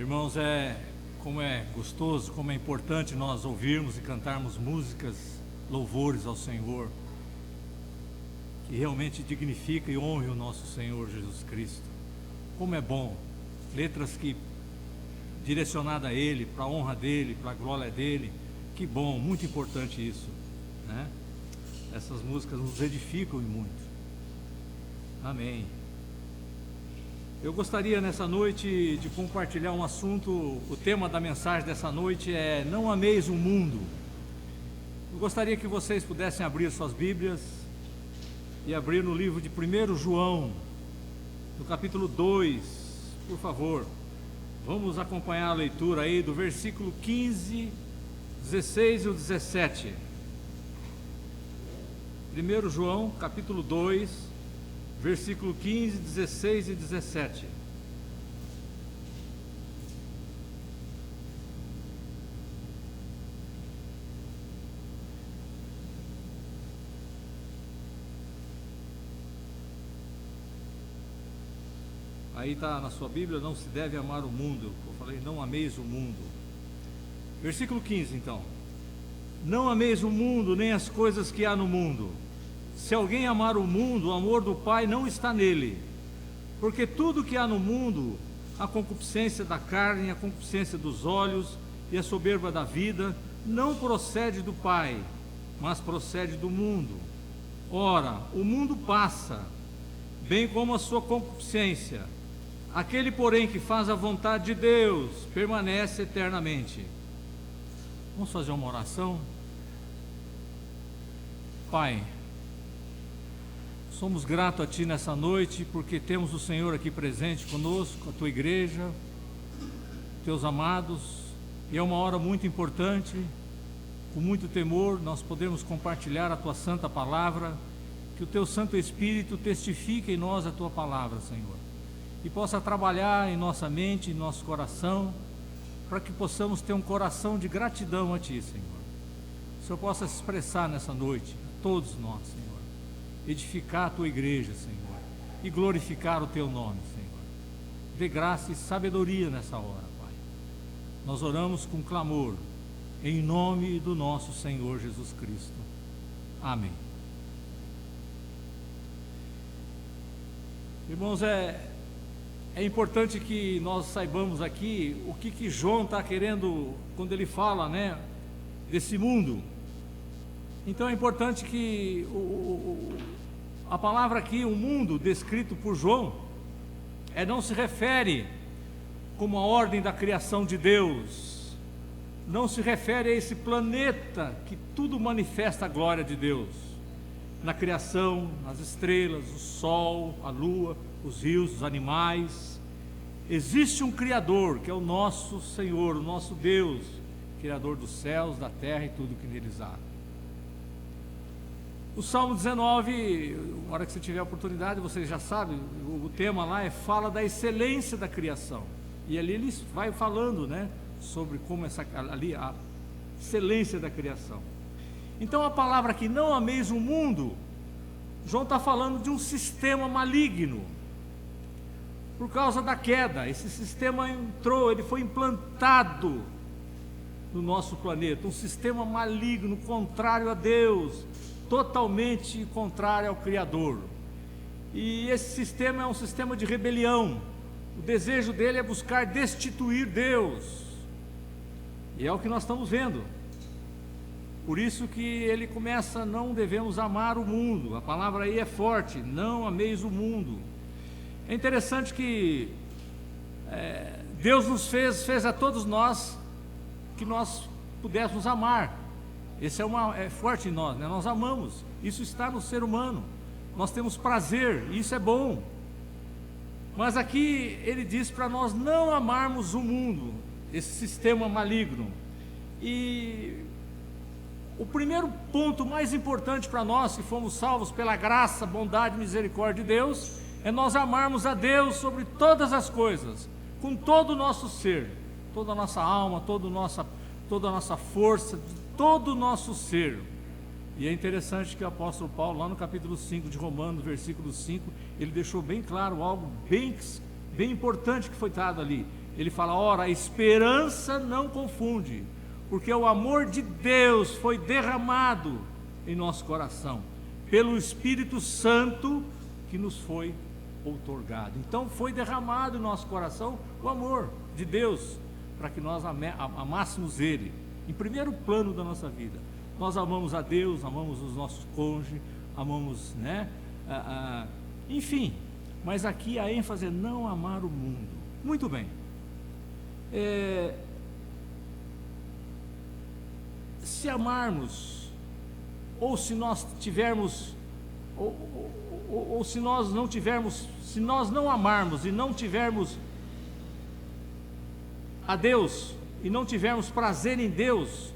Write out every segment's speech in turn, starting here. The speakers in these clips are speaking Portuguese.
Irmãos, como é gostoso, como é importante nós ouvirmos e cantarmos músicas, louvores ao Senhor, que realmente dignifica e honra o nosso Senhor Jesus Cristo. Como é bom, letras que direcionadas a Ele, para a honra dEle, para a glória dEle. Que bom, muito importante isso, né? Essas músicas nos edificam e muito. Amém. Eu gostaria nessa noite de compartilhar um assunto. O tema da mensagem dessa noite é: não ameis o mundo. Eu gostaria que vocês pudessem abrir suas Bíblias e abrir no livro de 1 João, no capítulo 2, por favor. Vamos acompanhar a leitura aí do versículo 15, 16 e o 17. 1 João, capítulo 2, versículo 15, 16 e 17. Aí está na sua Bíblia: não se deve amar o mundo. Eu falei, não ameis o mundo. Versículo 15 então: não ameis o mundo, nem as coisas que há no mundo. Se alguém amar o mundo, o amor do Pai não está nele. Porque tudo que há no mundo, a concupiscência da carne, a concupiscência dos olhos e a soberba da vida, não procede do Pai, mas procede do mundo. Ora, o mundo passa, bem como a sua concupiscência. Aquele, porém, que faz a vontade de Deus, permanece eternamente. Vamos fazer uma oração? Pai, somos gratos a Ti nessa noite, porque temos o Senhor aqui presente conosco, a Tua igreja, Teus amados, e é uma hora muito importante. Com muito temor nós podemos compartilhar a Tua santa palavra, que o Teu Santo Espírito testifique em nós a Tua palavra, Senhor, e possa trabalhar em nossa mente, em nosso coração, para que possamos ter um coração de gratidão a Ti, Senhor. O Senhor possa se expressar nessa noite, a todos nós, Senhor, edificar a Tua igreja, Senhor, e glorificar o Teu nome, Senhor. Dê graça e sabedoria nessa hora, Pai. Nós oramos com clamor, em nome do nosso Senhor Jesus Cristo. Amém. Irmãos, é importante que nós saibamos aqui o que João está querendo quando ele fala, né, desse mundo. Então é importante que a palavra aqui, o mundo, descrito por João, não se refere como a ordem da criação de Deus, não se refere a esse planeta que tudo manifesta a glória de Deus, na criação, as estrelas, o sol, a lua, os rios, os animais. Existe um Criador, que é o nosso Senhor, o nosso Deus, Criador dos céus, da terra e tudo que neles há. O Salmo 19, na hora que você tiver a oportunidade, vocês já sabem, o tema lá fala da excelência da criação, e ali ele vai falando, né, sobre como ali a excelência da criação. Então a palavra aqui, não ameis o mundo, João está falando de um sistema maligno. Por causa da queda, esse sistema entrou, ele foi implantado no nosso planeta, um sistema maligno, contrário a Deus, totalmente contrário ao Criador. E esse sistema é um sistema de rebelião. O desejo dele é buscar destituir Deus, e é o que nós estamos vendo. Por isso que ele começa: não devemos amar o mundo. A palavra aí é forte: não ameis o mundo. É interessante que Deus nos fez a todos nós que nós pudéssemos amar. Esse é forte em nós, né? Nós amamos, isso está no ser humano, nós temos prazer, e isso é bom. Mas aqui ele diz para nós não amarmos o mundo, esse sistema maligno. E o primeiro ponto mais importante para nós, que fomos salvos pela graça, bondade e misericórdia de Deus, é nós amarmos a Deus sobre todas as coisas, com todo o nosso ser, toda a nossa alma, toda a nossa força, todo o nosso ser. E é interessante que o apóstolo Paulo, lá no capítulo 5 de Romanos, versículo 5, ele deixou bem claro algo bem importante que foi dado ali. Ele fala: ora, a esperança não confunde, porque o amor de Deus foi derramado em nosso coração, pelo Espírito Santo que nos foi outorgado. Então foi derramado em nosso coração o amor de Deus, para que nós amássemos Ele, em primeiro plano da nossa vida. Nós amamos a Deus, amamos os nossos cônjuges, amamos, enfim, mas aqui a ênfase é não amar o mundo. Muito bem. Se amarmos, ou se nós tivermos, ou se nós não tivermos, se nós não amarmos e não tivermos a Deus, e não tivermos prazer em Deus,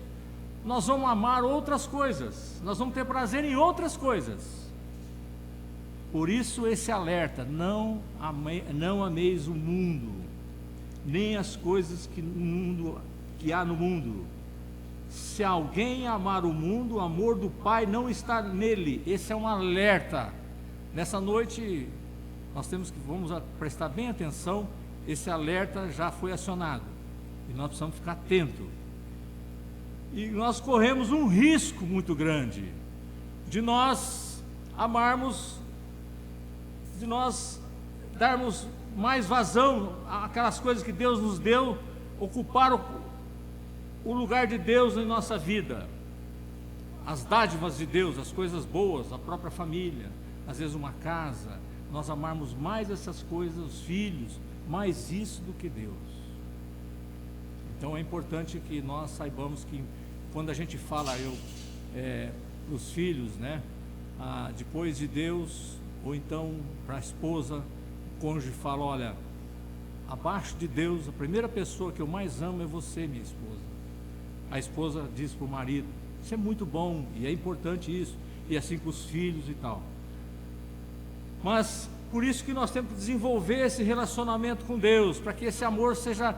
nós vamos amar outras coisas, nós vamos ter prazer em outras coisas. Por isso esse alerta: não ameis o mundo, nem as coisas que há no mundo. Se alguém amar o mundo, o amor do Pai não está nele. Esse é um alerta. Nessa noite vamos prestar bem atenção. Esse alerta já foi acionado e nós precisamos ficar atentos. E nós corremos um risco muito grande de nós amarmos, de nós darmos mais vazão àquelas coisas que Deus nos deu, ocupar o lugar de Deus em nossa vida, as dádivas de Deus, as coisas boas, a própria família, às vezes uma casa, nós amarmos mais essas coisas, os filhos, mais isso do que Deus. Então é importante que nós saibamos que quando a gente fala para os filhos, depois de Deus, ou então para a esposa, o cônjuge fala: olha, abaixo de Deus, a primeira pessoa que eu mais amo é você, minha esposa. A esposa diz para o marido: isso é muito bom, e é importante isso, e assim com os filhos e tal. Mas por isso que nós temos que desenvolver esse relacionamento com Deus, para que esse amor seja,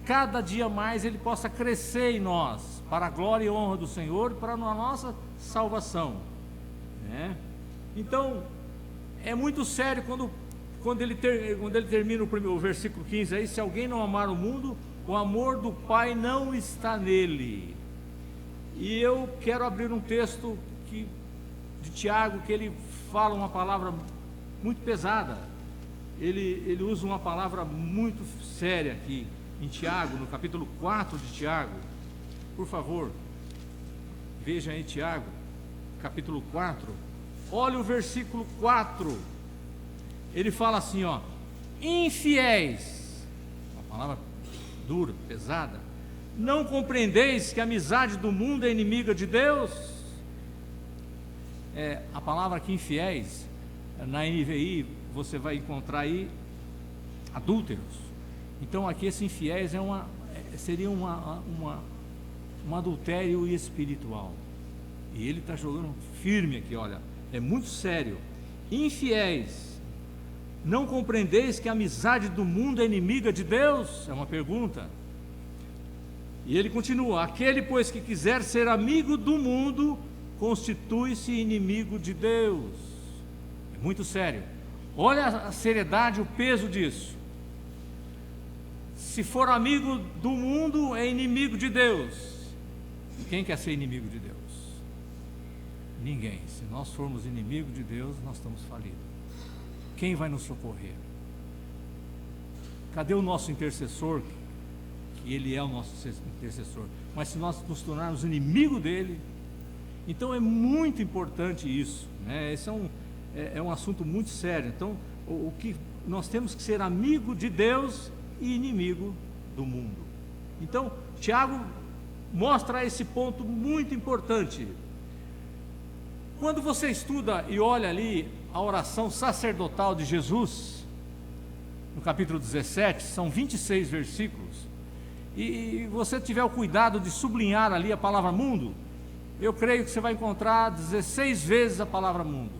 cada dia mais ele possa crescer em nós, para a glória e honra do Senhor, para a nossa salvação, Então é muito sério quando ele termina o versículo 15 aí: se alguém não amar o mundo, o amor do Pai não está nele. E eu quero abrir um texto de Tiago, que ele fala uma palavra muito pesada. Ele usa uma palavra muito séria aqui em Tiago, no capítulo 4 de Tiago. Por favor, veja aí Tiago, capítulo 4. Olha o versículo 4. Ele fala assim, infiéis, uma palavra dura, pesada: não compreendeis que a amizade do mundo é inimiga de Deus? A palavra aqui infiéis, na NVI você vai encontrar aí adúlteros. Então aqui esse infiéis seria um adultério espiritual, e ele está jogando firme aqui, olha, é muito sério. Infiéis, não compreendeis que a amizade do mundo é inimiga de Deus? É uma pergunta. E ele continua: aquele, pois, que quiser ser amigo do mundo, constitui-se inimigo de Deus. É muito sério. Olha a seriedade, o peso disso. Se for amigo do mundo, é inimigo de Deus. Quem quer ser inimigo de Deus? Ninguém. Se nós formos inimigo de Deus, nós estamos falidos. Quem vai nos socorrer? Cadê o nosso intercessor? Que ele é o nosso intercessor. Mas se nós nos tornarmos inimigo dele, então é muito importante isso, Esse é um assunto muito sério. Então, o que nós temos que ser amigo de Deus e inimigo do mundo. Então, Tiago mostra esse ponto muito importante. Quando você estuda e olha ali a oração sacerdotal de Jesus, no capítulo 17, são 26 versículos, e você tiver o cuidado de sublinhar ali a palavra mundo, eu creio que você vai encontrar 16 vezes a palavra mundo.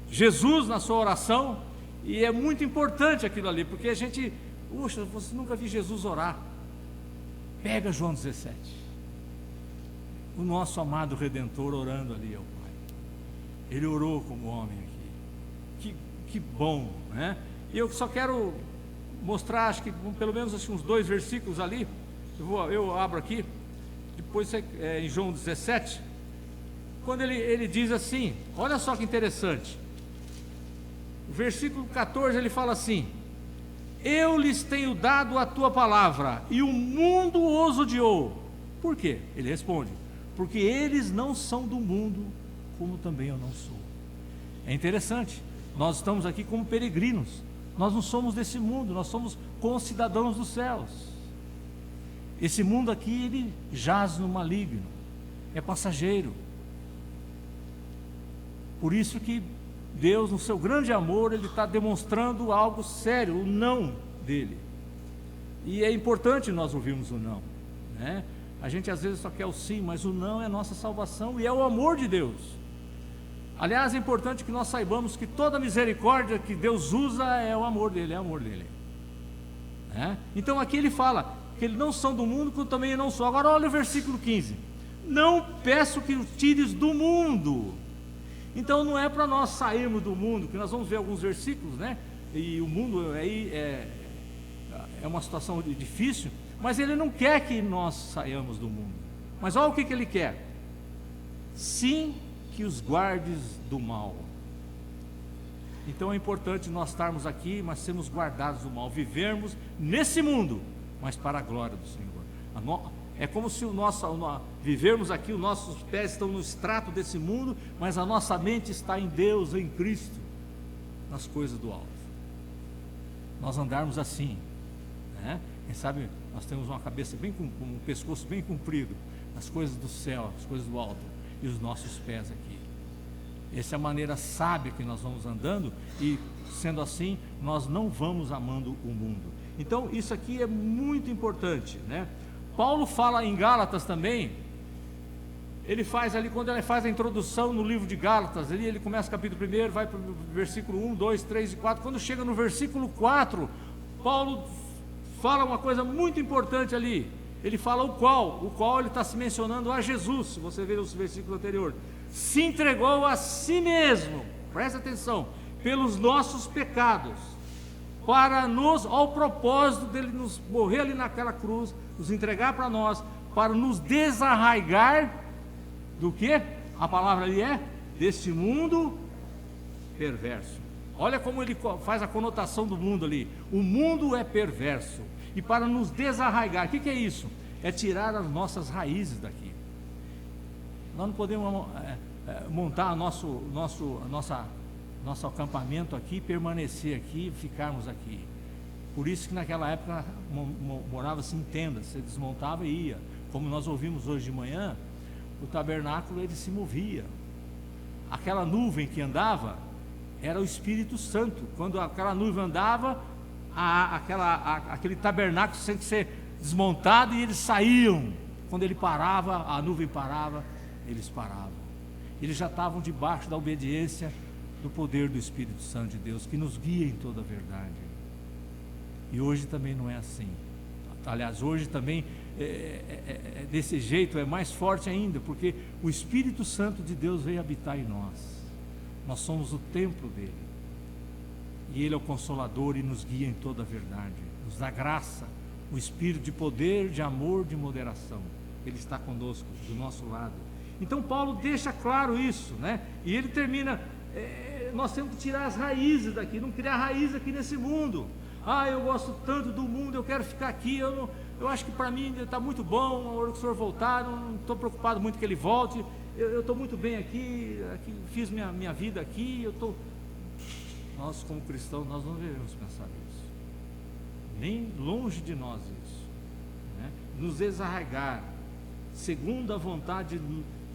Jesus na sua oração, e é muito importante aquilo ali, porque a gente, você nunca viu Jesus orar. Pega João 17, o nosso amado Redentor orando ali ao Pai. Ele orou como homem aqui. Que bom, E eu só quero mostrar, acho que pelo menos uns 2 versículos ali. Eu abro aqui, depois em João 17, quando ele diz assim, olha só que interessante, o versículo 14 ele fala assim: eu lhes tenho dado a tua palavra, e o mundo os odiou. Por quê? Ele responde: porque eles não são do mundo, como também eu não sou. É interessante, nós estamos aqui como peregrinos, nós não somos desse mundo, nós somos concidadãos dos céus. Esse mundo aqui, ele jaz no maligno, é passageiro. Por isso que Deus, no seu grande amor, Ele está demonstrando algo sério, o não dele. E é importante nós ouvirmos o não, né? A gente às vezes só quer o sim, mas o não é a nossa salvação e é o amor de Deus. Aliás, é importante que nós saibamos que toda misericórdia que Deus usa é o amor dele, né? Então aqui ele fala que eles não são do mundo, como também eu não sou. Agora olha o versículo 15: não peço que os tires do mundo. Então não é para nós sairmos do mundo, que nós vamos ver alguns versículos, né? E o mundo aí é uma situação difícil, mas ele não quer que nós saiamos do mundo. Mas olha o que ele quer: sim, que os guardes do mal. Então é importante nós estarmos aqui, mas sermos guardados do mal, vivermos nesse mundo, mas para a glória do Senhor. É como se vivermos aqui, os nossos pés estão no extrato desse mundo, mas a nossa mente está em Deus, em Cristo, nas coisas do alto. Nós andarmos assim, né? Quem sabe nós temos uma cabeça um pescoço bem comprido, nas coisas do céu, as coisas do alto, e os nossos pés aqui. Essa é a maneira sábia que nós vamos andando, e sendo assim, nós não vamos amando o mundo. Então isso aqui é muito importante, né? Paulo fala em Gálatas também, ele faz ali, quando ele faz a introdução no livro de Gálatas, ele começa o capítulo 1, vai para o versículo 1, 2, 3 e 4, quando chega no versículo 4, Paulo fala uma coisa muito importante ali, ele fala o qual ele está se mencionando a Jesus, se você ver o versículo anterior, se entregou a si mesmo, presta atenção, pelos nossos pecados, para ao propósito dele nos morrer ali naquela cruz, nos entregar para nós, para nos desarraigar do que? A palavra ali é deste mundo perverso. Olha como ele faz a conotação do mundo ali. O mundo é perverso, e para nos desarraigar, o que é isso? É tirar as nossas raízes daqui. Nós não podemos montar nosso acampamento aqui, permanecer aqui, ficarmos aqui. Por isso que naquela época morava-se em tendas, você desmontava e ia. Como nós ouvimos hoje de manhã, o tabernáculo ele se movia. Aquela nuvem que andava era o Espírito Santo. Quando aquela nuvem andava, aquele tabernáculo tinha que ser desmontado e eles saíam. Quando ele parava, a nuvem parava, eles paravam. Eles já estavam debaixo da obediência do poder do Espírito Santo de Deus, que nos guia em toda a verdade. E hoje também não é assim. Aliás, hoje também desse jeito, é mais forte ainda, porque o Espírito Santo de Deus veio habitar em nós. Nós somos o templo dele, e ele é o Consolador e nos guia em toda a verdade, nos dá graça, o Espírito de poder, de amor, de moderação. Ele está conosco, do nosso lado. Então Paulo deixa claro isso, né? E ele termina, nós temos que tirar as raízes daqui, não criar raiz aqui nesse mundo. Eu gosto tanto do mundo, eu quero ficar aqui, eu acho que para mim está muito bom, a hora que o senhor voltar, não estou preocupado muito que ele volte, eu estou muito bem aqui, fiz minha vida aqui, nós como cristãos, nós não devemos pensar isso, nem longe de nós isso, né? Nos desarraigar, segundo a vontade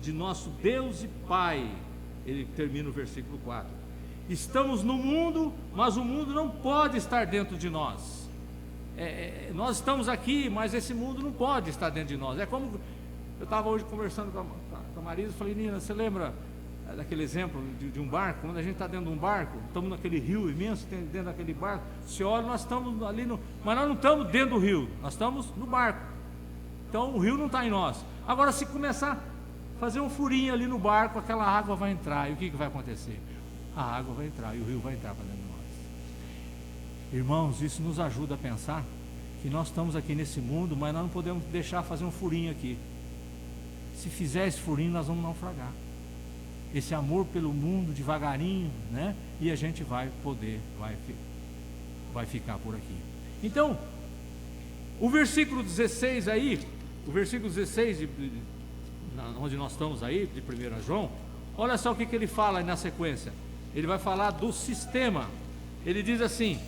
de nosso Deus e Pai. Ele termina o versículo 4, estamos no mundo, mas o mundo não pode estar dentro de nós. Nós estamos aqui, mas esse mundo não pode estar dentro de nós. É como eu estava hoje conversando com a Marisa, falei: Nina, você lembra daquele exemplo de um barco? Quando a gente está dentro de um barco, estamos naquele rio imenso, dentro daquele barco, você olha, nós estamos ali mas nós não estamos dentro do rio, nós estamos no barco. Então o rio não está em nós. Agora, se começar a fazer um furinho ali no barco, aquela água vai entrar, e o que vai acontecer? A água vai entrar e o rio vai entrar para dentro de nós. Irmãos, isso nos ajuda a pensar que nós estamos aqui nesse mundo, mas nós não podemos deixar fazer um furinho aqui. Se fizer esse furinho, nós vamos naufragar. Esse amor pelo mundo devagarinho, né? E a gente vai ficar por aqui. Então, o versículo 16 aí, o versículo 16, onde nós estamos aí, de 1 João, olha só o que ele fala aí na sequência. Ele vai falar do sistema. Ele diz assim: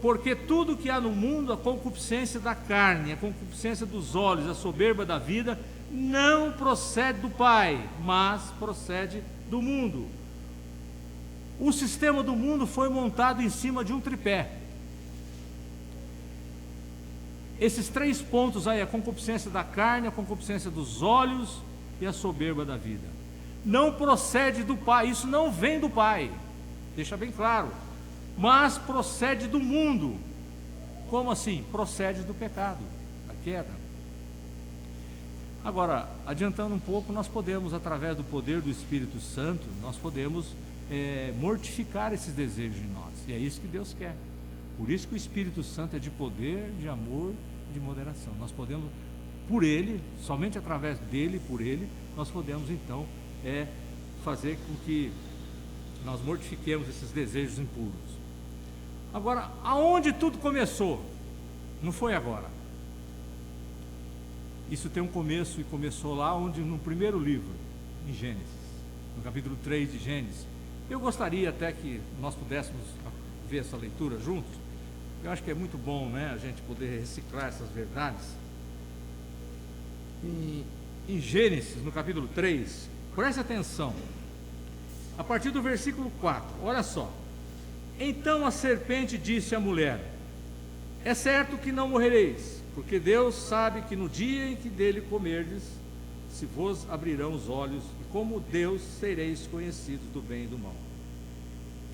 porque tudo que há no mundo, a concupiscência da carne, a concupiscência dos olhos, a soberba da vida, não procede do Pai, mas procede do mundo. O sistema do mundo foi montado em cima de um tripé. Esses 3 pontos aí, a concupiscência da carne, a concupiscência dos olhos e a soberba da vida, não procede do Pai. Isso não vem do Pai, deixa bem claro, mas procede do mundo. Como assim? Procede do pecado, da queda. Agora, adiantando um pouco, nós podemos, através do poder do Espírito Santo, nós podemos mortificar esses desejos em nós, e é isso que Deus quer. Por isso que o Espírito Santo é de poder, de amor, de moderação. Nós podemos, por Ele, somente através dele, por Ele, nós podemos então fazer com que nós mortifiquemos esses desejos impuros. Agora, aonde tudo começou? Não foi agora. Isso tem um começo, e começou lá onde, no primeiro livro, em Gênesis, no capítulo 3 de Gênesis. Eu gostaria até que nós pudéssemos ver essa leitura juntos. Eu acho que é muito bom, né, a gente poder reciclar essas verdades. Em Gênesis, no capítulo 3, preste atenção, a partir do versículo 4, olha só. Então a serpente disse à mulher: é certo que não morrereis, porque Deus sabe que no dia em que dele comerdes, se vos abrirão os olhos, e como Deus sereis conhecidos do bem e do mal.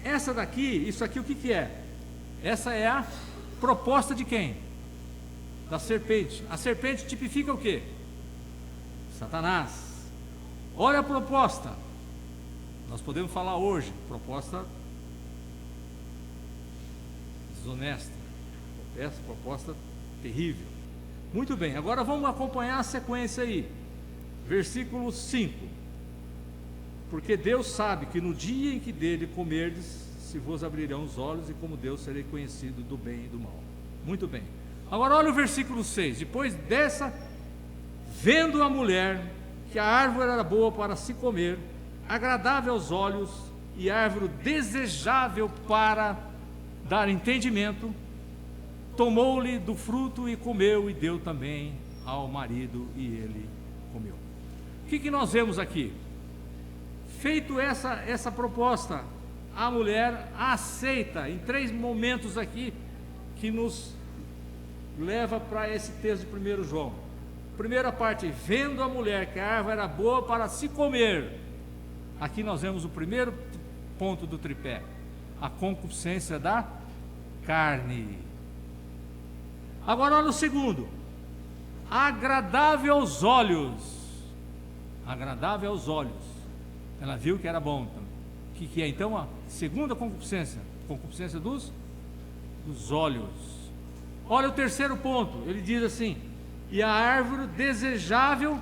Essa daqui, isso aqui o que é? Essa é a proposta de quem? Da serpente. A serpente tipifica o quê? Satanás. Olha a proposta. Nós podemos falar hoje, proposta desonesta, essa proposta terrível. Muito bem, agora vamos acompanhar a sequência aí. Versículo 5. Porque Deus sabe que no dia em que dele comerdes, se vos abrirão os olhos, e como Deus serei conhecido do bem e do mal. Muito bem. Agora olha o versículo 6. Depois dessa, vendo a mulher que a árvore era boa para se comer, agradável aos olhos, e árvore desejável para dar entendimento, tomou-lhe do fruto e comeu, e deu também ao marido, e ele comeu. O que nós vemos aqui? Feito essa proposta, a mulher aceita em 3 momentos aqui, que nos leva para esse texto de 1 João. Primeira parte, vendo a mulher que a árvore era boa para se comer. Aqui nós vemos o primeiro ponto do tripé, a concupiscência da carne. Agora olha o segundo, agradável aos olhos. Agradável aos olhos. Ela viu que era bom. O que é então a segunda concupiscência? Concupiscência dos olhos. Olha o terceiro ponto, ele diz assim: e a árvore desejável,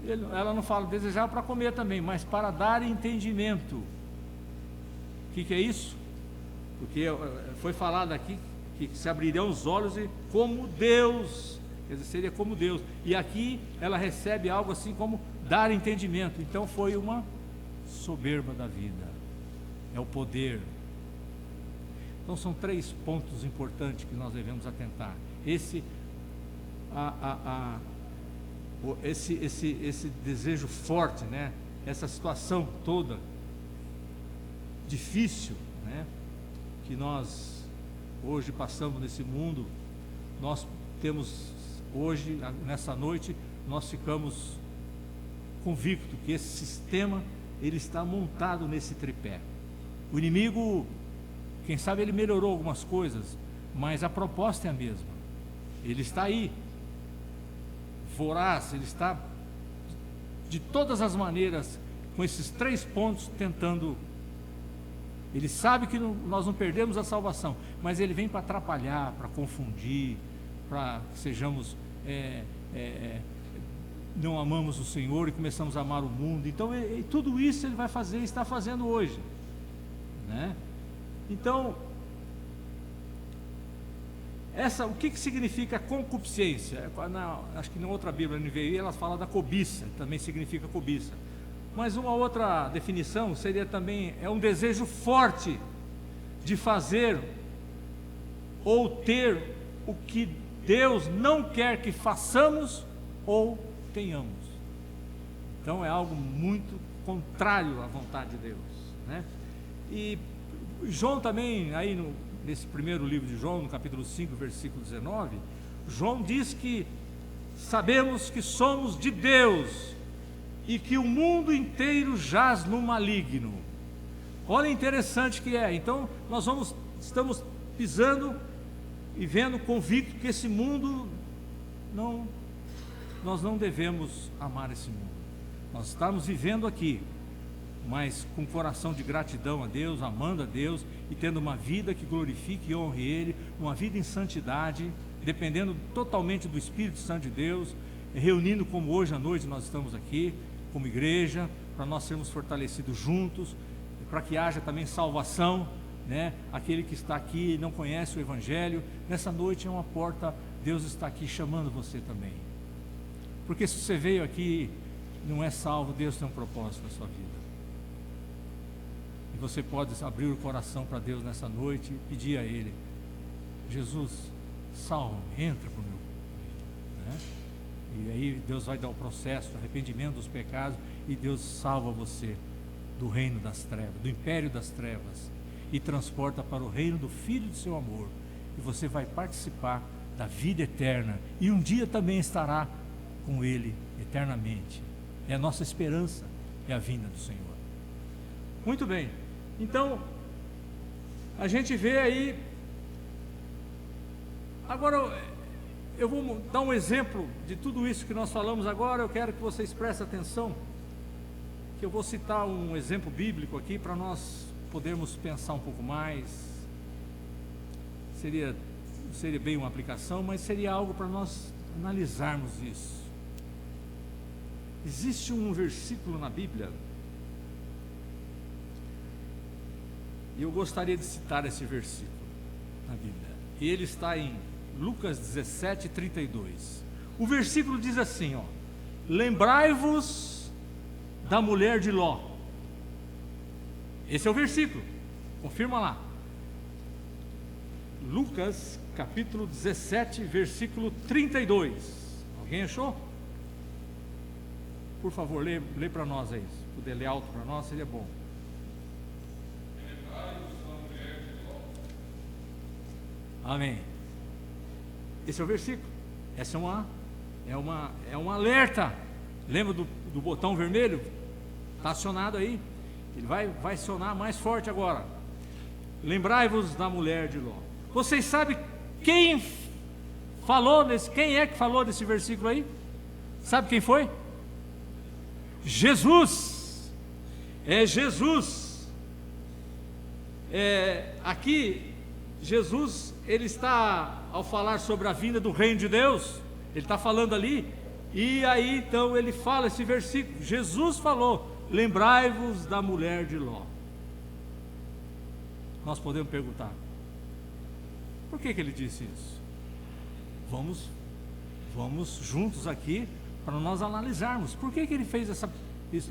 ela não fala desejável para comer também, mas para dar entendimento. O que é isso? Porque foi falado aqui que se abrirão os olhos, e como Deus, quer dizer, seria como Deus. E aqui ela recebe algo assim como dar entendimento. Então foi uma soberba da vida, é o poder. Então são 3 pontos importantes que nós devemos atentar. Esse desejo forte, né? Essa situação toda difícil, né? Que nós hoje passamos nesse mundo. Nós temos hoje, nessa noite, nós ficamos convictos que esse sistema, ele está montado nesse tripé. O inimigo, quem sabe ele melhorou algumas coisas, mas a proposta é a mesma. Ele está aí, voraz, ele está de todas as maneiras, com esses 3 pontos, tentando Ele sabe que nós não perdemos a salvação, mas ele vem para atrapalhar, para confundir, para que sejamos, não amamos o Senhor e começamos a amar o mundo. Então, tudo isso ele vai fazer, está fazendo hoje, né? Então, o que significa concupiscência? Acho que na outra Bíblia, no NVI, ela fala da cobiça, também significa cobiça. Mas uma outra definição seria também, um desejo forte de fazer ou ter o que Deus não quer que façamos ou tenhamos. Então é algo muito contrário à vontade de Deus, né? E João também, aí nesse primeiro livro de João, no capítulo 5, versículo 19, João diz que sabemos que somos de Deus e que o mundo inteiro jaz no maligno. Olha, interessante que é. Então nós estamos pisando e vendo convicto que esse mundo nós não devemos amar esse mundo. Nós estamos vivendo aqui, mas com coração de gratidão a Deus, amando a Deus e tendo uma vida que glorifique e honre Ele, uma vida em santidade, dependendo totalmente do Espírito Santo de Deus, reunindo como hoje à noite nós estamos aqui, como igreja, para nós sermos fortalecidos juntos, para que haja também salvação, né? Aquele que está aqui e não conhece o Evangelho, nessa noite é uma porta, Deus está aqui chamando você também, porque se você veio aqui e não é salvo, Deus tem um propósito na sua vida, e você pode abrir o coração para Deus nessa noite e pedir a Ele: Jesus, salva-me, entra para o meu, né? E aí Deus vai dar o processo de arrependimento dos pecados, e Deus salva você do reino das trevas, do império das trevas, e transporta para o reino do Filho do seu amor, e você vai participar da vida eterna, e um dia também estará com Ele eternamente. É a nossa esperança, é a vinda do Senhor. Muito bem, então a gente vê aí. Agora eu vou dar um exemplo de tudo isso que nós falamos agora. Eu quero que vocês prestem atenção, que eu vou citar um exemplo bíblico aqui para nós podermos pensar um pouco mais. Seria bem uma aplicação, mas seria algo para nós analisarmos isso. Existe um versículo na Bíblia, e eu gostaria de citar esse versículo na Bíblia, e ele está em Lucas 17, 32. O versículo diz assim, ó: lembrai-vos da mulher de Ló. Esse é o versículo, confirma lá. Lucas capítulo 17, versículo 32. Alguém achou? Por favor, lê para nós aí. Se puder ler alto para nós, seria bom. Amém. Esse é o versículo. Essa é um alerta. Lembra do botão vermelho? Está acionado aí. Ele vai acionar mais forte agora. Lembrai-vos da mulher de Ló. Vocês sabem quem é que falou desse versículo aí? Sabe quem foi? Jesus. É Jesus. Aqui Jesus, ele está, ao falar sobre a vinda do reino de Deus, ele está falando ali, e aí então ele fala esse versículo. Jesus falou: lembrai-vos da mulher de Ló. Nós podemos perguntar: por que ele disse isso? Vamos juntos aqui para nós analisarmos. Por que ele fez isso?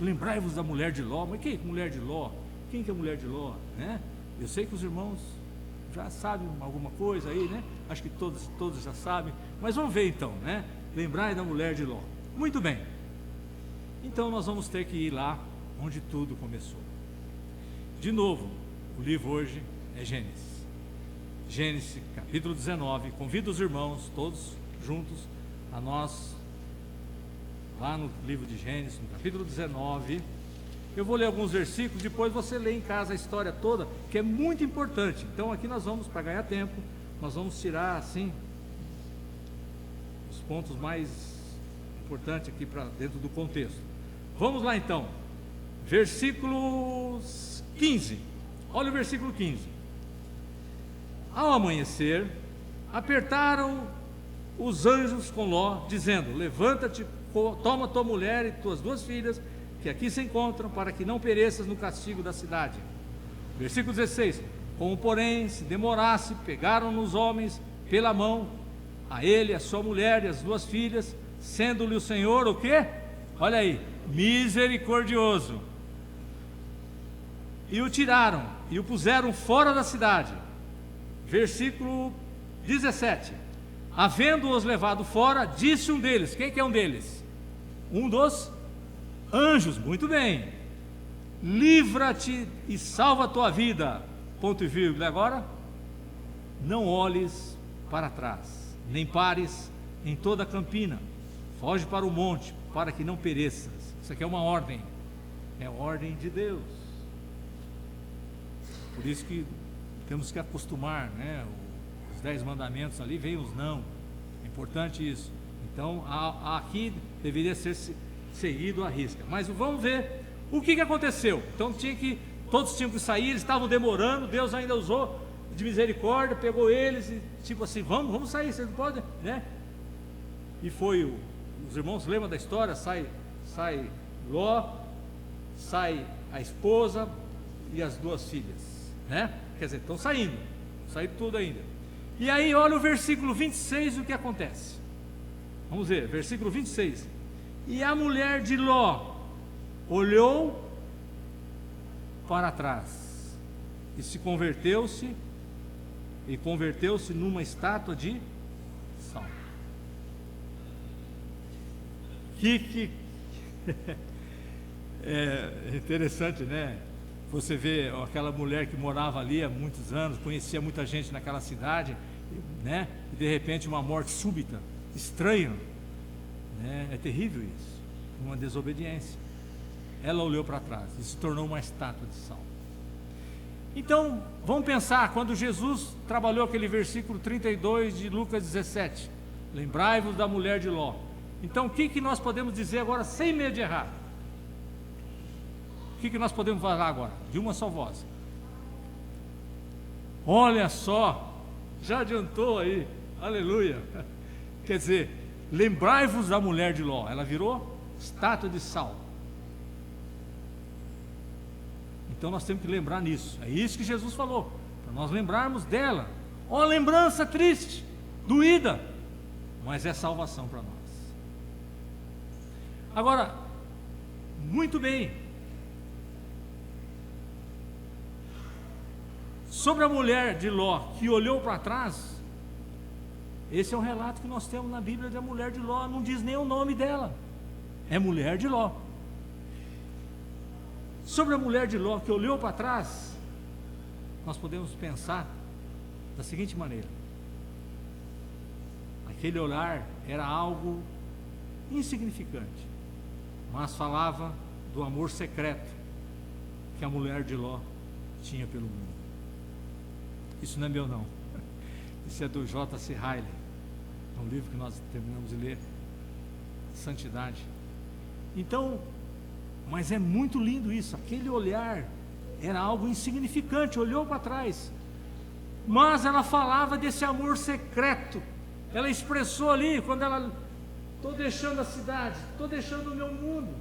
Lembrai-vos da mulher de Ló. Mas que mulher de Ló? Quem que é a mulher de Ló? Né? Eu sei que os irmãos já sabem alguma coisa aí, né? Acho que todos já sabem, mas vamos ver então, né? Lembrai da mulher de Ló. Muito bem. Então nós vamos ter que ir lá onde tudo começou. De novo, o livro hoje é Gênesis. Gênesis capítulo 19. Convido os irmãos todos juntos a nós lá no livro de Gênesis, no capítulo 19. Eu vou ler alguns versículos, depois você lê em casa a história toda, que é muito importante. Então aqui nós vamos, para ganhar tempo, nós vamos tirar assim os pontos mais importantes aqui para dentro do contexto. Vamos lá então, versículos 15. Olha o versículo 15. Ao amanhecer, apertaram os anjos com Ló, dizendo: levanta-te, toma tua mulher e tuas 2 filhas, que aqui se encontram, para que não pereças no castigo da cidade. Versículo 16. Como, porém, se demorasse, pegaram os homens pela mão, a ele, a sua mulher e as 2 filhas, sendo-lhe o Senhor o quê? Olha aí, misericordioso. E o tiraram, e o puseram fora da cidade. Versículo 17. Havendo-os levado fora, disse um deles: quem que é um deles? Um dos anjos, muito bem. Livra-te e salva a tua vida. Ponto e vírgula. Agora, não olhes para trás, nem pares em toda a campina. Foge para o monte, para que não pereças. Isso aqui é uma ordem, é a ordem de Deus. Por isso que temos que acostumar, né? Os 10 mandamentos ali, vem os não. É importante isso. Então, aqui deveria ser seguido à risca. Mas vamos ver o que aconteceu. Então, todos tinham que sair, eles estavam demorando, Deus ainda usou de misericórdia, pegou eles e tipo assim, vamos sair, vocês não podem, né? E foi os irmãos lembram da história, sai Ló, sai a esposa e as 2 filhas, né? Quer dizer, estão saindo tudo ainda. E aí olha o versículo 26, o que acontece. Vamos ver, versículo 26. E a mulher de Ló olhou para trás e converteu-se numa estátua de sal. É interessante, né? Você vê aquela mulher que morava ali há muitos anos, conhecia muita gente naquela cidade, né? E de repente uma morte súbita, estranha, né? É terrível isso, uma desobediência. Ela olhou para trás e se tornou uma estátua de sal. Então, vamos pensar, quando Jesus trabalhou aquele versículo 32 de Lucas 17, lembrai-vos da mulher de Ló. Então, o que nós podemos dizer agora, sem medo de errar? O que nós podemos falar agora? De uma só voz. Olha só, já adiantou aí, aleluia. Quer dizer, lembrai-vos da mulher de Ló, ela virou estátua de sal. Então nós temos que lembrar nisso, é isso que Jesus falou, para nós lembrarmos dela. Ó, lembrança triste, doída, mas é salvação para nós. Agora, muito bem, sobre a mulher de Ló que olhou para trás, esse é o relato que nós temos na Bíblia da mulher de Ló, não diz nem o nome dela, é mulher de Ló. Sobre a mulher de Ló que olhou para trás, nós podemos pensar da seguinte maneira: aquele olhar era algo insignificante, mas falava do amor secreto que a mulher de Ló tinha pelo mundo. Isso não é meu não, isso é do J.C. Riley, é um livro que nós terminamos de ler, Santidade. Então, mas é muito lindo isso, aquele olhar era algo insignificante, olhou para trás, mas ela falava desse amor secreto, ela expressou ali, quando ela, estou deixando a cidade, estou deixando o meu mundo,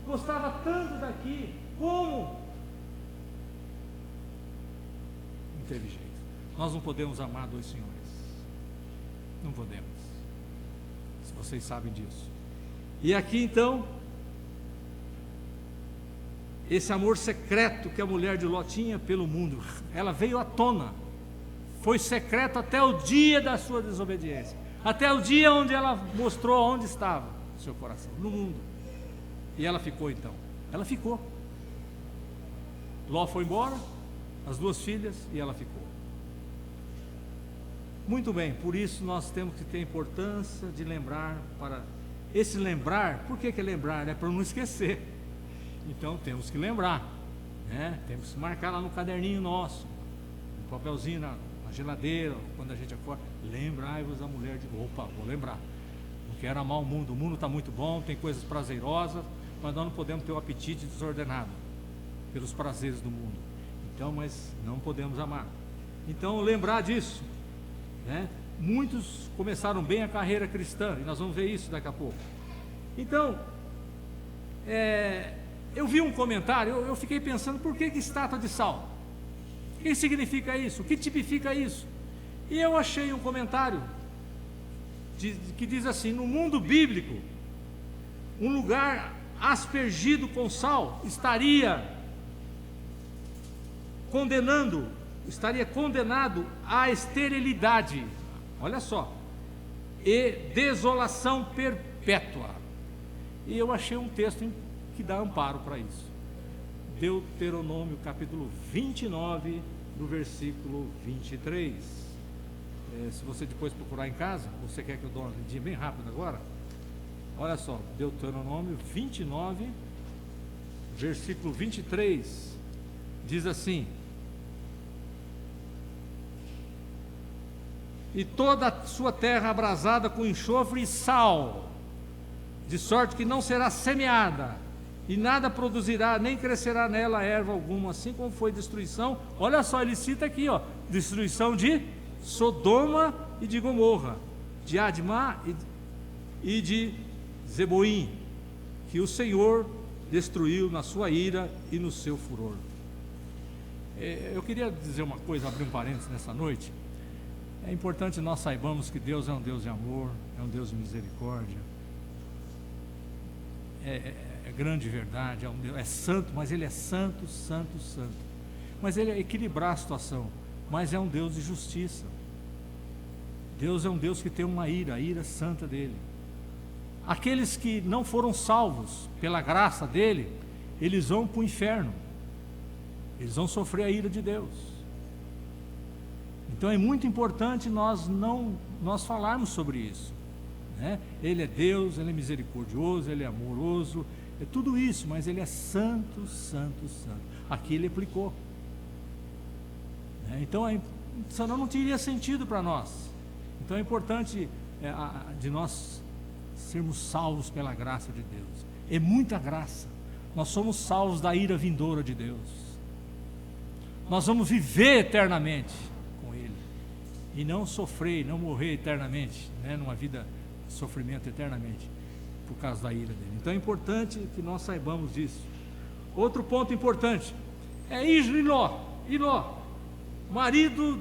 gostava tanto daqui, como? Não teve jeito, nós não podemos amar 2 senhores, não podemos, se vocês sabem disso. E aqui então, esse amor secreto que a mulher de Ló tinha pelo mundo, ela veio à tona, foi secreto até o dia da sua desobediência, até o dia onde ela mostrou onde estava o seu coração, no mundo. E ela ficou então, ela ficou. Ló foi embora, as 2 filhas, e ela ficou. Muito bem, por isso nós temos que ter importância de lembrar, para esse lembrar, por que é lembrar? É para não esquecer. Então temos que lembrar, né? Temos que marcar lá no caderninho nosso, um papelzinho na geladeira, quando a gente acorda, lembrai-vos da mulher de... Opa, vou lembrar, não quero amar o mundo está muito bom, tem coisas prazerosas, mas nós não podemos ter o apetite desordenado pelos prazeres do mundo. Então, mas não podemos amar. Então, lembrar disso, né? Muitos começaram bem a carreira cristã, e nós vamos ver isso daqui a pouco. Então, eu vi um comentário, eu fiquei pensando, por que estátua de sal? O que significa isso? O que tipifica isso? E eu achei um comentário que diz assim: no mundo bíblico, um lugar aspergido com sal estaria condenado à esterilidade, olha só, e desolação perpétua. E eu achei um texto que dá amparo para isso. Deuteronômio capítulo 29, no versículo 23. Se você depois procurar em casa, você quer que eu dê uma lidinha bem rápido agora? Olha só, Deuteronômio 29, versículo 23, diz assim: e toda a sua terra abrasada com enxofre e sal, de sorte que não será semeada, e nada produzirá, nem crescerá nela erva alguma, assim como foi destruição. Olha só, ele cita aqui, ó, destruição de Sodoma e de Gomorra, de Admá e de Zeboim, que o Senhor destruiu na sua ira e no seu furor. Eu queria dizer uma coisa, abrir um parênteses nessa noite. É importante nós saibamos que Deus é um Deus de amor, é um Deus de misericórdia, é grande verdade, é santo, mas Ele é santo, santo, santo. Mas Ele é equilibrar a situação, mas é um Deus de justiça. Deus é um Deus que tem uma ira, a ira santa dele. Aqueles que não foram salvos pela graça dele, eles vão para o inferno, eles vão sofrer a ira de Deus. Então é muito importante nós falarmos sobre isso, né? Ele é Deus, Ele é misericordioso, Ele é amoroso, é tudo isso, mas Ele é santo, santo, santo. Aqui Ele aplicou, né? Então senão não teria sentido para nós. Então é importante de nós sermos salvos pela graça de Deus. É muita graça. Nós somos salvos da ira vindoura de Deus. Nós vamos viver eternamente com Ele e não sofrer, não morrer eternamente, né, numa vida de sofrimento eternamente por causa da ira dele. Então é importante que nós saibamos disso. Outro ponto importante é Iló, marido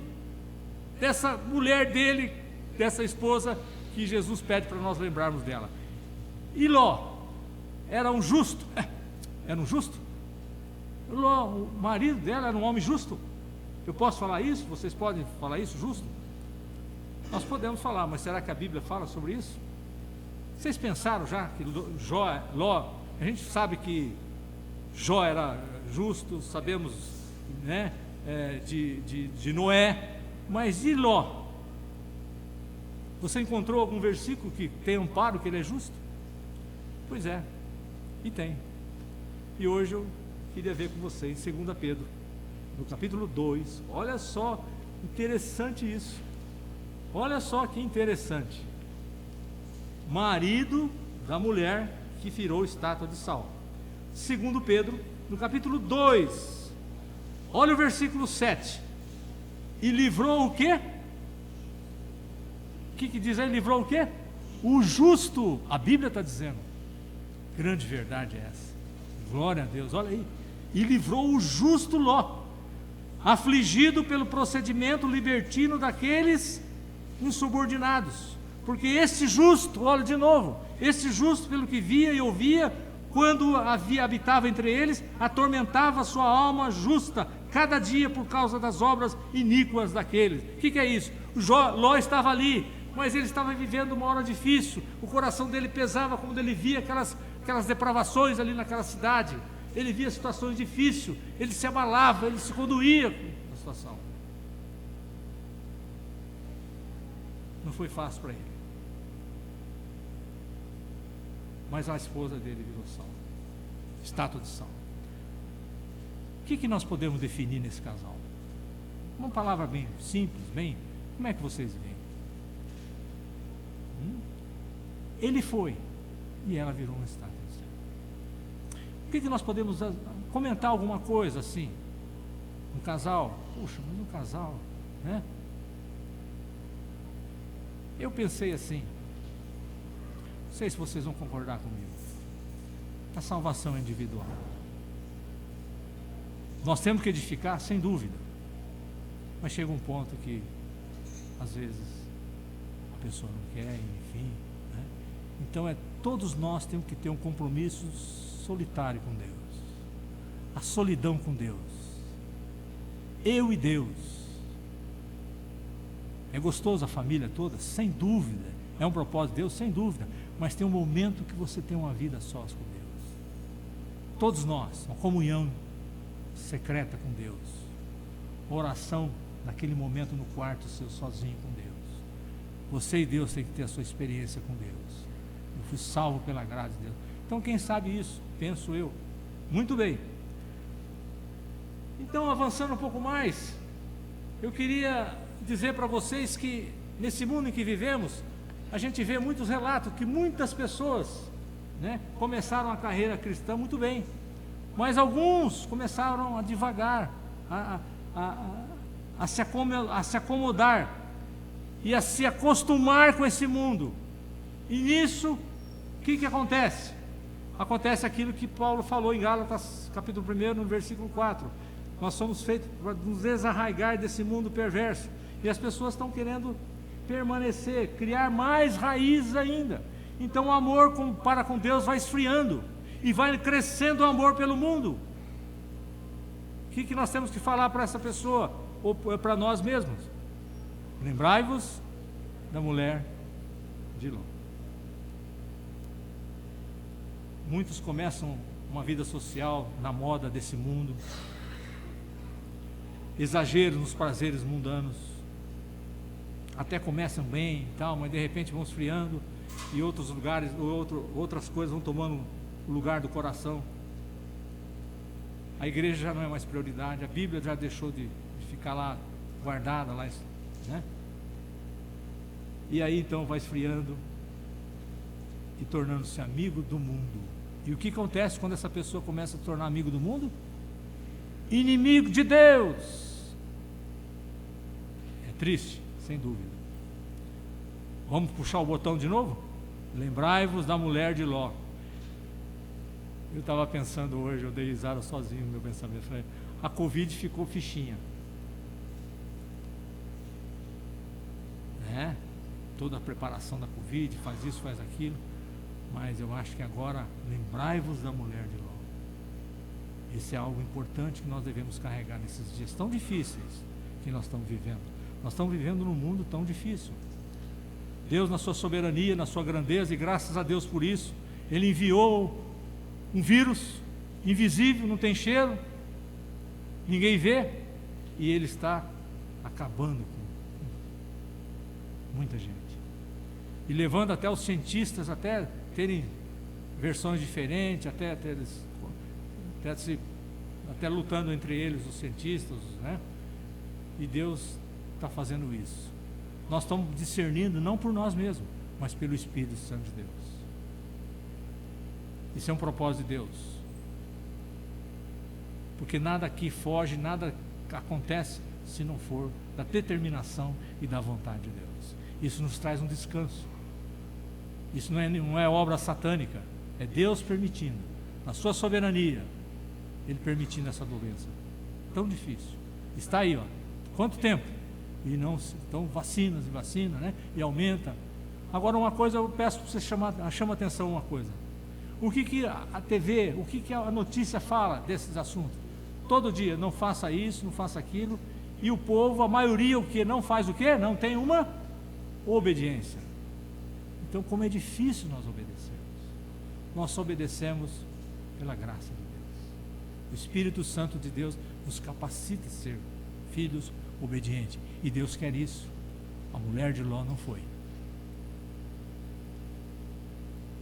dessa mulher dele, dessa esposa que Jesus pede para nós lembrarmos dela. Iló era um justo, era um justo. Iló, o marido dela era um homem justo. Eu posso falar isso? Vocês podem falar isso, justo? Nós podemos falar, mas será que a Bíblia fala sobre isso? Vocês pensaram já que Ló, a gente sabe que Jó era justo, sabemos, né, de Noé, mas e Ló? Você encontrou algum versículo que tem amparo que ele é justo? Pois é, e tem. E hoje eu queria ver com vocês 2 Pedro, no capítulo 2, olha só, interessante isso. Olha só que interessante. Marido da mulher que virou estátua de sal. 2 Pedro, no capítulo 2, olha o versículo 7. E livrou o quê? O que diz aí? Livrou o quê? O justo. A Bíblia está dizendo. Grande verdade é essa. Glória a Deus, olha aí. E livrou o justo Ló, afligido pelo procedimento libertino daqueles insubordinados. Porque este justo, olha de novo, este justo, pelo que via e ouvia, quando habitava entre eles, atormentava a sua alma justa, cada dia por causa das obras iníquas daqueles. O que é isso? Ló estava ali, mas ele estava vivendo uma hora difícil, o coração dele pesava quando ele via aquelas depravações ali naquela cidade, ele via situações difíceis, ele se abalava, ele se condoía com a situação. Não foi fácil para ele. Mas a esposa dele virou sal, estátua de sal. O que nós podemos definir nesse casal? Uma palavra bem simples, bem, como é que vocês veem? Ele foi, e ela virou uma estátua de sal. O que nós podemos comentar alguma coisa assim? Um casal, puxa, mas um casal, né? Eu pensei assim, não sei se vocês vão concordar comigo, a salvação é individual. Nós temos que edificar, sem dúvida, mas chega um ponto que, às vezes, a pessoa não quer, enfim, né? Então, todos nós temos que ter um compromisso solitário com Deus, a solidão com Deus, eu e Deus. É gostoso a família toda? Sem dúvida. É um propósito de Deus? Sem dúvida. Mas tem um momento que você tem uma vida sós com Deus. Todos nós, uma comunhão secreta com Deus, oração naquele momento no quarto seu, sozinho com Deus. Você e Deus tem que ter a sua experiência com Deus. Eu fui salvo pela graça de Deus. Então quem sabe isso? Penso eu. Muito bem. Então, avançando um pouco mais, eu queria dizer para vocês que nesse mundo em que vivemos, a gente vê muitos relatos que muitas pessoas, né, começaram a carreira cristã muito bem, mas alguns começaram a devagar, a se acomodar e a se acostumar com esse mundo. E nisso, o que acontece? Acontece aquilo que Paulo falou em Gálatas capítulo 1, no versículo 4. Nós somos feitos para nos desarraigar desse mundo perverso. E as pessoas estão querendo permanecer, criar mais raízes ainda. Então o amor para com Deus vai esfriando e vai crescendo o amor pelo mundo. O que nós temos que falar para essa pessoa, ou para nós mesmos? Lembrai-vos da mulher de Ló. Muitos começam uma vida social na moda desse mundo, exagero nos prazeres mundanos, até começam bem e tal, mas de repente vão esfriando e outros lugares, outras coisas vão tomando o lugar do coração. A igreja já não é mais prioridade, a Bíblia já deixou de ficar lá guardada, lá, né? E aí então vai esfriando e tornando-se amigo do mundo. E o que acontece quando essa pessoa começa a se tornar amigo do mundo? Inimigo de Deus. É triste, sem dúvida. Vamos puxar o botão de novo? Lembrai-vos da mulher de Ló. Eu estava pensando hoje, eu dei risada sozinho no meu pensamento. Falei, a Covid ficou fichinha, né? Toda a preparação da Covid, faz isso, faz aquilo. Mas eu acho que agora, lembrai-vos da mulher de Ló. Isso é algo importante que nós devemos carregar nesses dias tão difíceis que nós estamos vivendo. Nós estamos vivendo num mundo tão difícil. Deus, na sua soberania, na sua grandeza, e graças a Deus por isso, Ele enviou um vírus invisível, não tem cheiro, ninguém vê, e Ele está acabando com muita gente. E levando até os cientistas até terem versões diferentes, até lutando entre eles, os cientistas, né? E Deus está fazendo isso. Nós estamos discernindo não por nós mesmos, mas pelo Espírito Santo de Deus. Isso é um propósito de Deus, porque nada aqui foge, nada acontece se não for da determinação e da vontade de Deus. Isso nos traz um descanso. Isso não é obra satânica, é Deus permitindo, na sua soberania, Ele permitindo essa doença tão difícil. Está aí, ó. Quanto tempo? E não, então vacinas e vacina, né? E aumenta. Agora uma coisa eu peço para você chama atenção uma coisa. O que a TV, o que a notícia fala desses assuntos? Todo dia, não faça isso, não faça aquilo. E o povo, a maioria, o que não faz o quê? Não tem uma obediência. Então, como é difícil nós obedecermos. Nós só obedecemos pela graça de Deus. O Espírito Santo de Deus nos capacita a ser filhos obedientes. E Deus quer isso. A mulher de Ló não foi.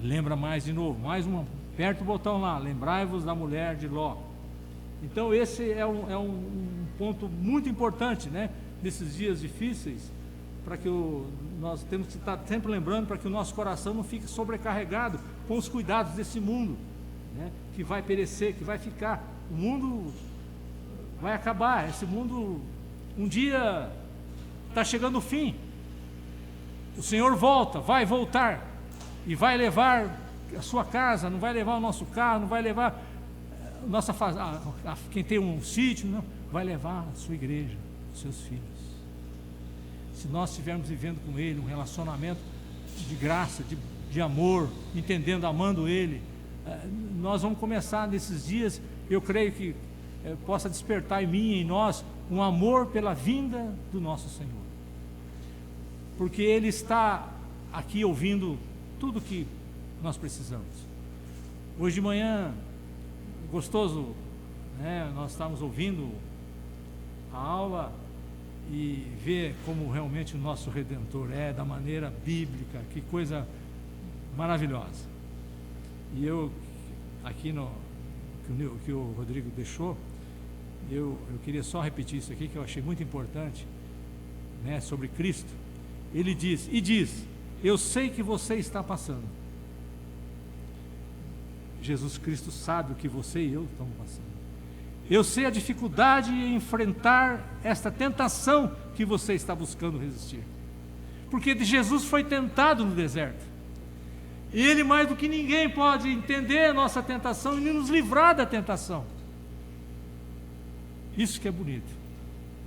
Lembra mais de novo, mais uma, aperta o botão lá, lembrai-vos da mulher de Ló. Então esse é um ponto muito importante, né, nesses dias difíceis, para que nós temos que estar sempre lembrando, para que o nosso coração não fique sobrecarregado com os cuidados desse mundo, né, que vai perecer, que vai ficar. O mundo vai acabar. Esse mundo um dia está chegando o fim. O Senhor volta, vai voltar e vai levar a sua casa, não vai levar o nosso carro, não vai levar nossa quem tem um sítio, não, vai levar a sua igreja, os seus filhos. Se nós estivermos vivendo com Ele um relacionamento de graça, de amor, entendendo, amando Ele, nós vamos começar nesses dias, eu creio que possa despertar em mim e em nós um amor pela vinda do nosso Senhor, porque Ele está aqui ouvindo tudo que nós precisamos. Hoje de manhã, gostoso, né? Nós estávamos ouvindo a aula e ver como realmente o nosso Redentor é, da maneira bíblica, que coisa maravilhosa. E eu, aqui que o Rodrigo deixou, eu queria só repetir isso aqui, que eu achei muito importante, né, sobre Cristo. Ele diz, eu sei que você está passando. Jesus Cristo sabe o que você e eu estamos passando. Eu sei a dificuldade em enfrentar esta tentação que você está buscando resistir. Porque Jesus foi tentado no deserto. E Ele, mais do que ninguém, pode entender a nossa tentação e nos livrar da tentação. Isso que é bonito.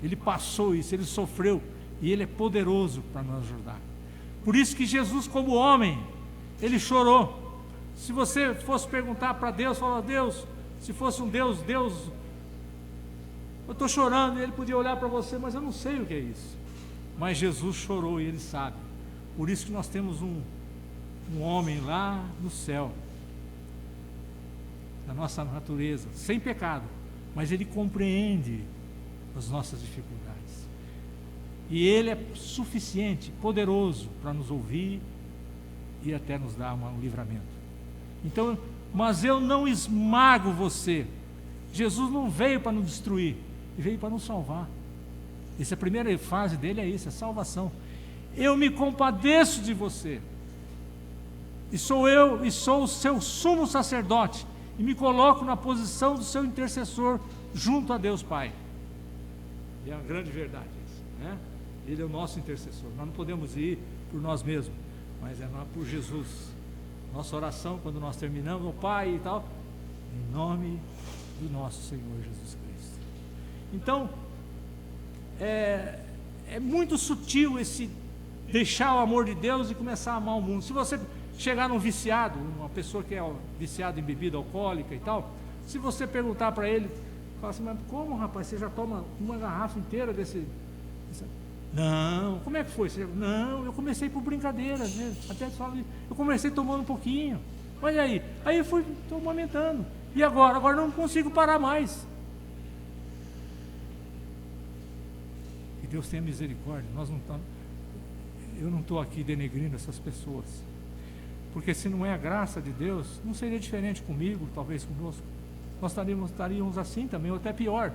Ele passou isso, Ele sofreu, e Ele é poderoso para nos ajudar. Por isso que Jesus, como homem, Ele chorou. Se você fosse perguntar para Deus, falar, Deus, se fosse um Deus, eu estou chorando, e Ele podia olhar para você, mas eu não sei o que é isso. Mas Jesus chorou e Ele sabe. Por isso que nós temos um homem lá no céu, da nossa natureza, sem pecado, mas Ele compreende as nossas dificuldades. E Ele é suficiente, poderoso para nos ouvir e até nos dar um livramento. Então, mas eu não esmago você. Jesus não veio para nos destruir, Ele veio para nos salvar. Essa primeira fase dele é isso, é salvação. Eu me compadeço de você. E sou eu, e sou o seu sumo sacerdote, e me coloco na posição do seu intercessor junto a Deus Pai. E é uma grande verdade isso, né? Ele é o nosso intercessor. Nós não podemos ir por nós mesmos, mas é por Jesus. Nossa oração, quando nós terminamos, o Pai e tal, em nome do nosso Senhor Jesus Cristo. Então, é muito sutil esse deixar o amor de Deus e começar a amar o mundo. Se você chegar num viciado, uma pessoa que é viciada em bebida alcoólica e tal, se você perguntar para ele, fala assim, mas como, rapaz, você já toma uma garrafa inteira desse... Não, como é que foi? Não, eu comecei por brincadeira, né? Até falo, eu comecei tomando um pouquinho. Olha aí eu fui aumentando. E agora não consigo parar mais. Que Deus tenha misericórdia. Eu não estou aqui denegrindo essas pessoas, porque se não é a graça de Deus, não seria diferente comigo, talvez conosco. Nós estaríamos assim também, ou até pior.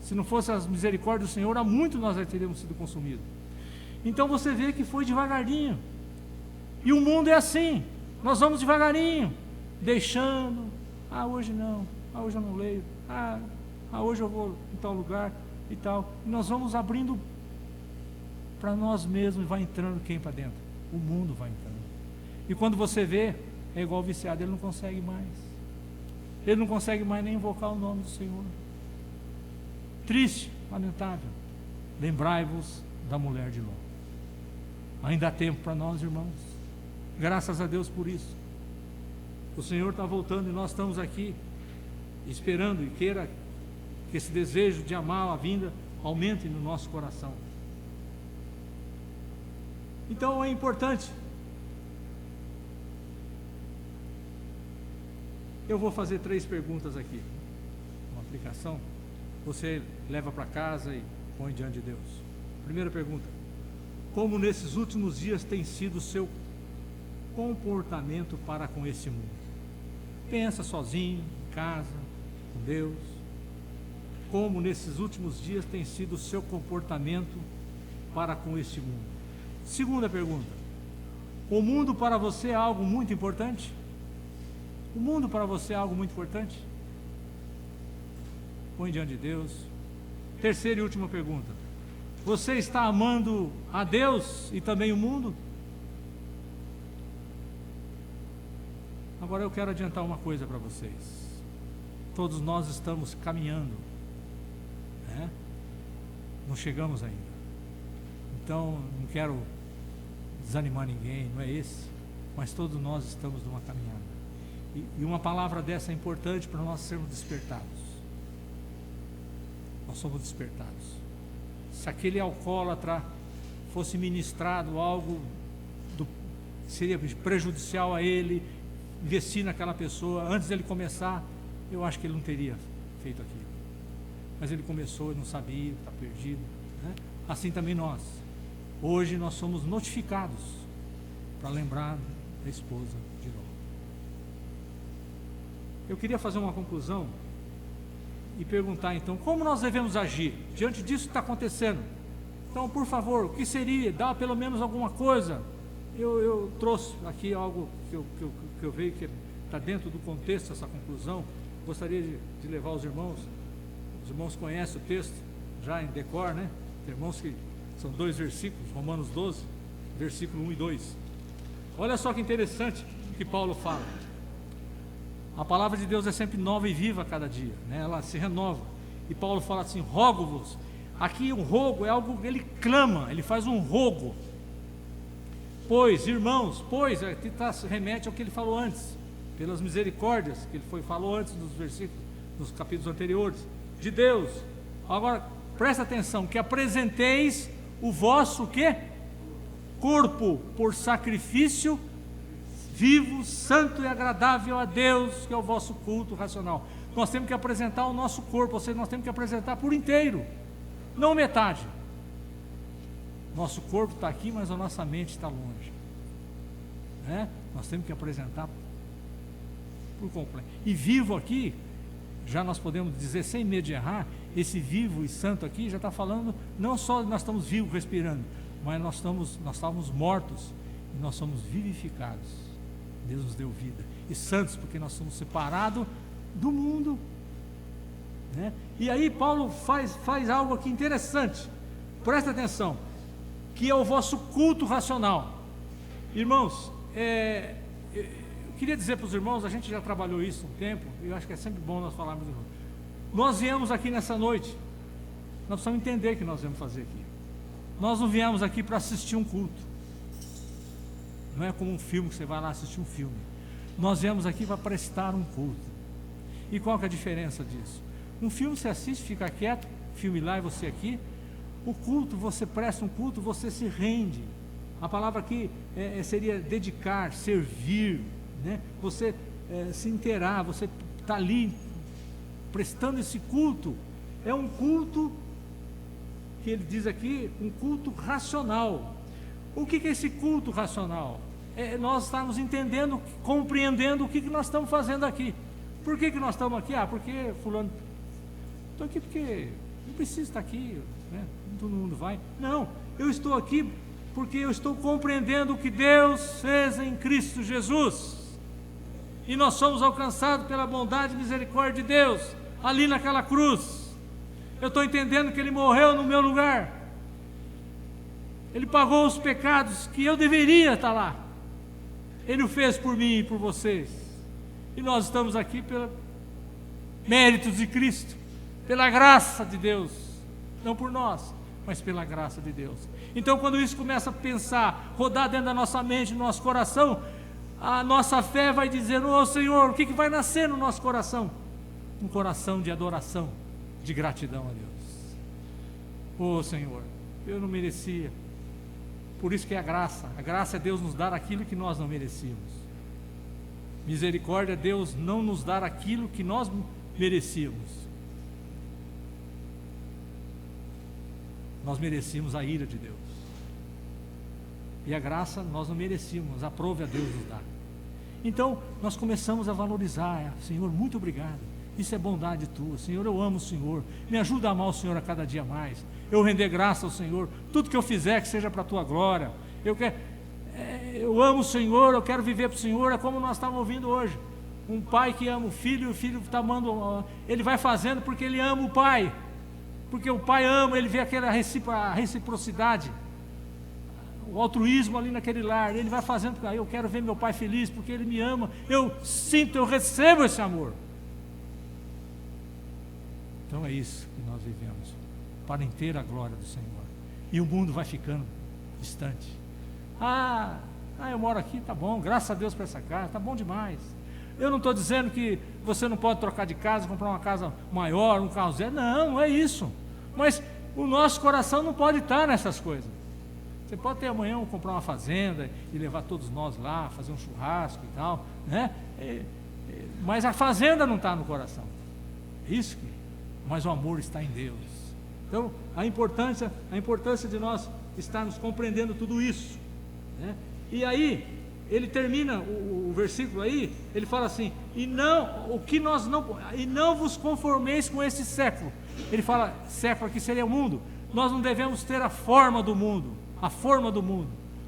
Se não fosse as misericórdias do Senhor, há muito nós já teríamos sido consumidos. Então você vê que foi devagarinho. E o mundo é assim. Nós vamos devagarinho, deixando. Hoje não. Hoje eu não leio. Hoje eu vou em tal lugar e tal. E nós vamos abrindo para nós mesmos, e vai entrando quem para dentro? O mundo vai entrando. E quando você vê, é igual o viciado, ele não consegue mais. Ele não consegue mais nem invocar o nome do Senhor. Triste, lamentável. Lembrai-vos da mulher de Ló. Ainda há tempo para nós, irmãos. Graças a Deus por isso. O Senhor está voltando e nós estamos aqui esperando, e queira que esse desejo de amar a vinda aumente no nosso coração. Então é importante. Eu vou fazer 3 perguntas aqui. Uma aplicação. Você leva para casa e põe diante de Deus. Primeira pergunta: como nesses últimos dias tem sido o seu comportamento para com esse mundo? Pensa sozinho, em casa, com Deus. Como nesses últimos dias tem sido o seu comportamento para com este mundo? Segunda pergunta: o mundo para você é algo muito importante? O mundo para você é algo muito importante? Põe diante de Deus, Terceira e última pergunta: você está amando a Deus e também o mundo? Agora eu quero adiantar uma coisa para vocês. Todos nós estamos caminhando, né? Não chegamos ainda. Então, não quero desanimar ninguém, não é esse, mas todos nós estamos numa caminhada. E uma palavra dessa é importante para nós sermos despertados. Nós somos despertados. Se aquele alcoólatra fosse ministrado algo que seria prejudicial a ele, investir naquela pessoa, antes dele começar, eu acho que ele não teria feito aquilo. Mas ele começou e não sabia, está perdido, né? Assim também nós. Hoje nós somos notificados para lembrar da esposa de Ló. Eu queria fazer uma conclusão e perguntar então, como nós devemos agir diante disso que está acontecendo? Então, por favor, o que seria? Dá pelo menos alguma coisa. Eu trouxe aqui algo que eu vejo que está dentro do contexto dessa conclusão. Gostaria de levar os irmãos conhecem o texto já em decor, né? Tem irmãos que são 2 versículos, Romanos 12, versículo 1 e 2. Olha só que interessante o que Paulo fala. A palavra de Deus é sempre nova e viva a cada dia, né? Ela se renova. E Paulo fala assim: rogo-vos. Aqui um rogo é algo que ele clama, ele faz um rogo. Pois, irmãos, aqui remete ao que ele falou antes, pelas misericórdias que ele falou antes dos versículos, nos capítulos anteriores, de Deus. Agora, presta atenção, que apresenteis o vosso quê? Corpo por sacrifício vivo, santo e agradável a Deus, que é o vosso culto racional. Nós temos que apresentar o nosso corpo, ou seja, nós temos que apresentar por inteiro, não metade. Nosso corpo está aqui, mas a nossa mente está longe, né? Nós temos que apresentar por completo. E vivo aqui, já nós podemos dizer sem medo de errar, esse vivo e santo aqui já está falando, não só nós estamos vivos respirando, mas nós estávamos mortos e nós somos vivificados. Deus nos deu vida. E santos, porque nós somos separados do mundo, né? E aí Paulo faz algo aqui interessante, presta atenção, que é o vosso culto racional. Irmãos, eu queria dizer para os irmãos, a gente já trabalhou isso um tempo, e eu acho que é sempre bom nós falarmos. Nós viemos aqui nessa noite, nós precisamos entender o que nós viemos fazer aqui. Nós não viemos aqui para assistir um culto, não é como um filme que você vai lá assistir um filme. Nós viemos aqui para prestar um culto. E qual que é a diferença disso? Um filme você assiste, fica quieto, filme lá e você aqui. O culto, você presta um culto, você se rende. A palavra aqui seria dedicar, servir, né? Você se inteirar, você está ali prestando esse culto. É um culto que ele diz aqui, um culto racional. O que é esse culto racional? Nós estamos entendendo, compreendendo o que nós estamos fazendo aqui. Por que nós estamos aqui? Porque fulano, estou aqui porque não preciso estar aqui, né? Todo mundo vai. Não, eu estou aqui porque eu estou compreendendo o que Deus fez em Cristo Jesus, e nós somos alcançados pela bondade e misericórdia de Deus, ali naquela cruz. Eu estou entendendo que Ele morreu no meu lugar, Ele pagou os pecados que eu deveria estar lá, Ele o fez por mim e por vocês, e nós estamos aqui pelos méritos de Cristo, pela graça de Deus, não por nós, mas pela graça de Deus. Então, quando isso começa a pensar, rodar dentro da nossa mente, no nosso coração, a nossa fé vai dizer: ô Senhor, o que vai nascer no nosso coração? Um coração de adoração, de gratidão a Deus. Ô Senhor, eu não merecia, por isso que é a graça é Deus nos dar aquilo que nós não merecíamos. Misericórdia é Deus não nos dar aquilo que nós merecíamos. Nós merecíamos a ira de Deus, e a graça nós não merecíamos, aprove a Deus nos dar. Então nós começamos a valorizar: Senhor, muito obrigado, isso é bondade tua, Senhor, eu amo o Senhor, me ajuda a amar o Senhor a cada dia mais, eu render graça ao Senhor, tudo que eu fizer que seja para a tua glória, eu amo o Senhor, eu quero viver para o Senhor. É como nós estávamos ouvindo hoje, um pai que ama o filho, e o filho está amando, ele vai fazendo porque ele ama o pai. porque o pai ama, ele vê aquela reciprocidade, o altruísmo ali naquele lar, ele vai fazendo, eu quero ver meu pai feliz, porque ele me ama, eu sinto, eu recebo esse amor. Então é isso que nós vivemos, para inteira a glória do Senhor, e o mundo vai ficando distante. Eu moro aqui, tá bom, graças a Deus por essa casa, tá bom demais. Eu não estou dizendo que você não pode trocar de casa, comprar uma casa maior, um carro zero, não é isso, mas o nosso coração não pode estar nessas coisas. Você pode ter amanhã comprar uma fazenda e levar todos nós lá, fazer um churrasco e tal, né? Mas a fazenda não está no coração. Isso que, mas o amor está em Deus. Então, a importância de nós estarmos compreendendo tudo isso, né? E aí, ele termina o versículo aí, ele fala assim: e não vos conformeis com esse século. Ele fala, século aqui seria o mundo. Nós não devemos ter a forma do mundo.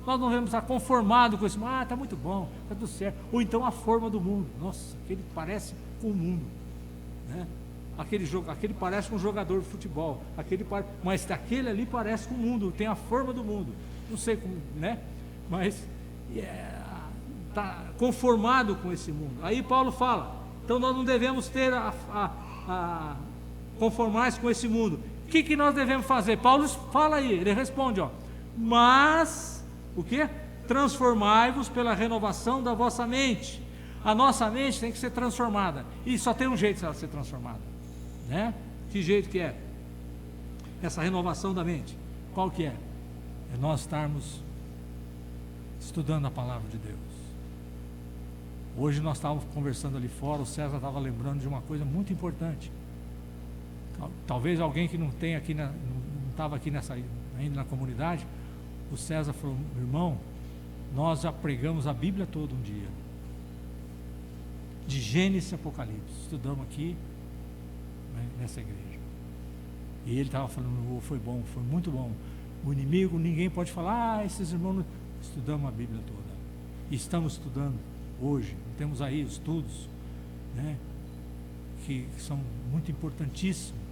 Nós não devemos estar conformados com isso. Está muito bom, está tudo certo. Ou então a forma do mundo. Nossa, aquele parece com o mundo, né? Aquele parece com um jogador de futebol. Mas aquele ali parece com o mundo, tem a forma do mundo. Não sei como, né? Mas está conformado com esse mundo. Aí Paulo fala, então nós não devemos ter conformar-se com esse mundo. O que nós devemos fazer? Paulo fala aí, ele responde, mas, o que? Transformai-vos pela renovação da vossa mente. A nossa mente tem que ser transformada, e só tem um jeito de ela ser transformada, né? Que jeito que é? Essa renovação da mente, qual que é? É nós estarmos estudando a palavra de Deus. Hoje nós estávamos conversando ali fora, o César estava lembrando de uma coisa muito importante. Talvez alguém que não tem aqui, não estava aqui ainda na comunidade, o César falou, irmão, nós já pregamos a Bíblia toda um dia, de Gênesis e Apocalipse, estudamos aqui, né, nessa igreja, e ele estava falando, foi bom, foi muito bom. O inimigo, ninguém pode falar, esses irmãos não... Estudamos a Bíblia toda, e estamos estudando hoje, temos aí estudos, né, que são muito importantíssimos.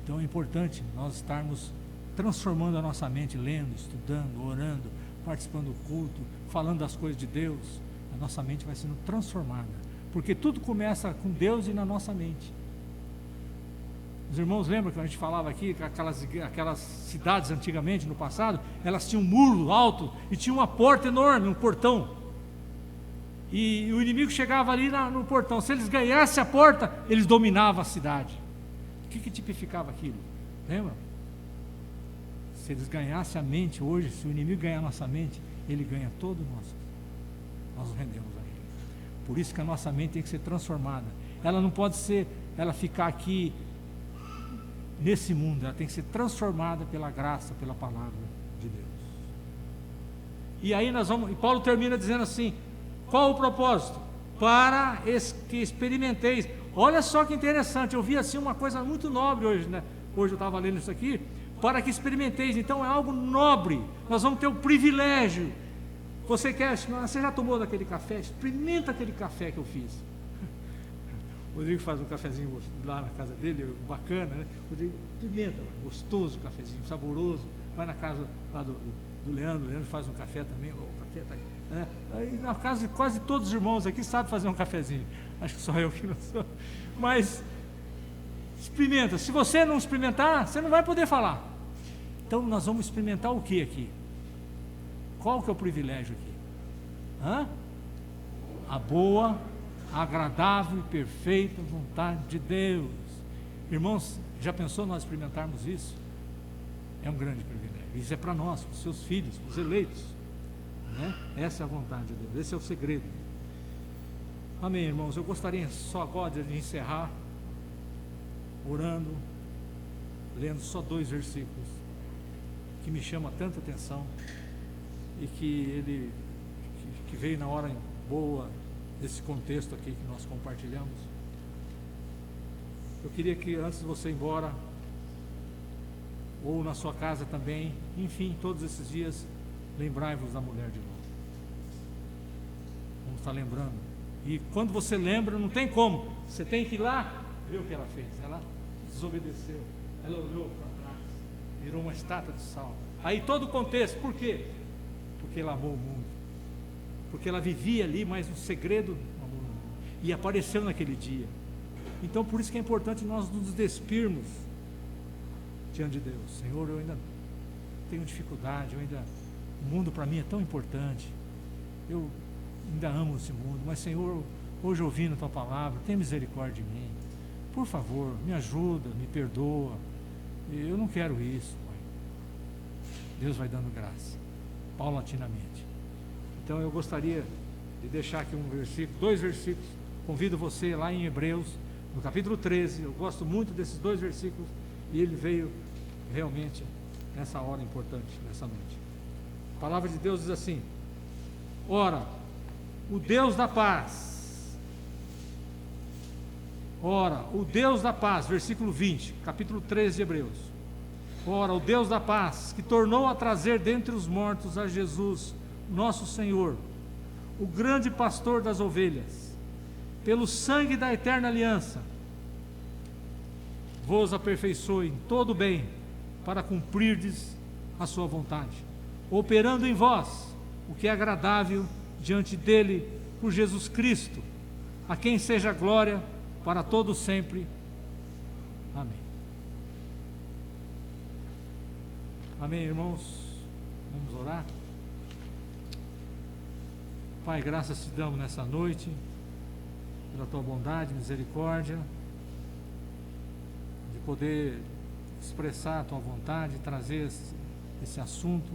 Então é importante nós estarmos transformando a nossa mente, lendo, estudando, orando, participando do culto, falando das coisas de Deus. A nossa mente vai sendo transformada, porque tudo começa com Deus e na nossa mente. Os irmãos lembram que a gente falava aqui que aquelas cidades antigamente, no passado, elas tinham um muro alto e tinha uma porta enorme, um portão, e o inimigo chegava ali no portão. Se eles ganhassem a porta, eles dominavam a cidade. O que tipificava aquilo? Lembra? Se eles ganhassem a mente hoje, se o inimigo ganhar a nossa mente, ele ganha todo nós rendemos a ele. Por isso que a nossa mente tem que ser transformada. Ela não pode ficar aqui nesse mundo, ela tem que ser transformada pela graça, pela palavra de Deus. E aí e Paulo termina dizendo assim, qual o propósito? Para que experimenteis. Olha só que interessante, eu vi assim uma coisa muito nobre hoje, né? Hoje eu estava lendo isso aqui, para que experimenteis. Então é algo nobre, nós vamos ter o privilégio. Você já tomou daquele café? Experimenta aquele café que eu fiz. O Rodrigo faz um cafezinho lá na casa dele, bacana, né? O Rodrigo experimenta, gostoso, cafezinho, saboroso. Vai na casa lá do Leandro, o Leandro faz um café também, o café está aqui. Aí na casa de quase todos os irmãos aqui sabem fazer um cafezinho. Acho que só eu que não sou. Mas experimenta. Se você não experimentar, você não vai poder falar. Então nós vamos experimentar o que aqui? Qual que é o privilégio aqui? A boa, agradável e perfeita vontade de Deus. Irmãos, já pensou nós experimentarmos isso? É um grande privilégio. Isso é para nós, os seus filhos, os eleitos, né? Essa é a vontade de Deus, esse é o segredo. Amém, irmãos. Eu gostaria só agora de encerrar orando, lendo só 2 versículos que me chamam tanta atenção e que veio na hora boa desse contexto aqui que nós compartilhamos. Eu queria que antes de você ir embora, ou na sua casa também, enfim, todos esses dias, lembrai-vos da mulher de Ló. Vamos estar lembrando. E quando você lembra, não tem como, você tem que ir lá ver o que ela fez. Ela desobedeceu, Ela olhou para trás, virou uma estátua de sal. Aí todo o contexto, por quê? Porque ela amou o mundo. Porque ela vivia ali, mas o segredo amou o mundo. E apareceu naquele dia. Então por isso que é importante nós nos despirmos diante de Deus. Senhor, eu ainda tenho dificuldade, o mundo para mim é tão importante. Eu ainda amo esse mundo, mas Senhor, hoje ouvindo a Tua palavra, tem misericórdia de mim. Por favor, me ajuda, me perdoa. Eu não quero isso, Pai. Deus vai dando graça, paulatinamente. Então eu gostaria de deixar aqui dois versículos. Convido você lá em Hebreus, no capítulo 13. Eu gosto muito desses dois versículos e ele veio realmente nessa hora importante, nessa noite. A palavra de Deus diz assim: ora, o Deus da paz, versículo 20, capítulo 13 de Hebreus. Ora, o Deus da paz, que tornou a trazer dentre os mortos a Jesus, nosso Senhor, o grande pastor das ovelhas, pelo sangue da eterna aliança, vos aperfeiçoe em todo o bem, para cumprirdes a sua vontade, operando em vós o que é agradável diante dele, por Jesus Cristo, a quem seja glória para todos sempre. Amém. Amém, irmãos. Vamos orar. Pai, graças te damos nessa noite pela tua bondade, misericórdia, de poder expressar a tua vontade, trazer esse assunto.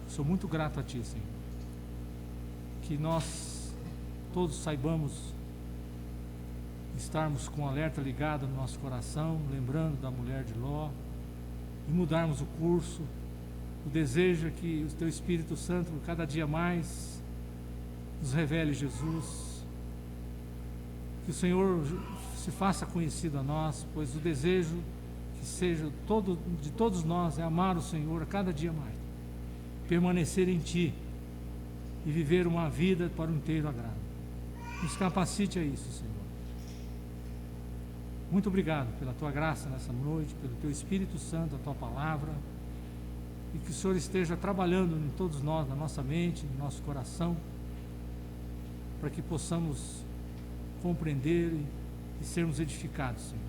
Sou muito grato a ti, Senhor. Que nós todos saibamos estarmos com o alerta ligado no nosso coração, lembrando da mulher de Ló, e mudarmos o curso. O desejo é que o teu Espírito Santo cada dia mais nos revele Jesus, que o Senhor se faça conhecido a nós, pois o desejo que seja de todos nós é amar o Senhor a cada dia mais, permanecer em Ti e viver uma vida para o inteiro agrado. Nos capacite a isso, Senhor. Muito obrigado pela Tua graça nessa noite, pelo Teu Espírito Santo, a Tua palavra, e que o Senhor esteja trabalhando em todos nós, na nossa mente, no nosso coração, para que possamos compreender e sermos edificados, Senhor.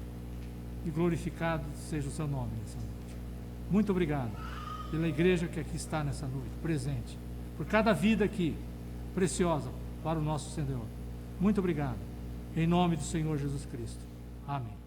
E glorificado seja o Seu nome nessa noite. Muito obrigado pela igreja que aqui está nessa noite, presente, por cada vida aqui, preciosa para o nosso Senhor. Muito obrigado. Em nome do Senhor Jesus Cristo. Amém.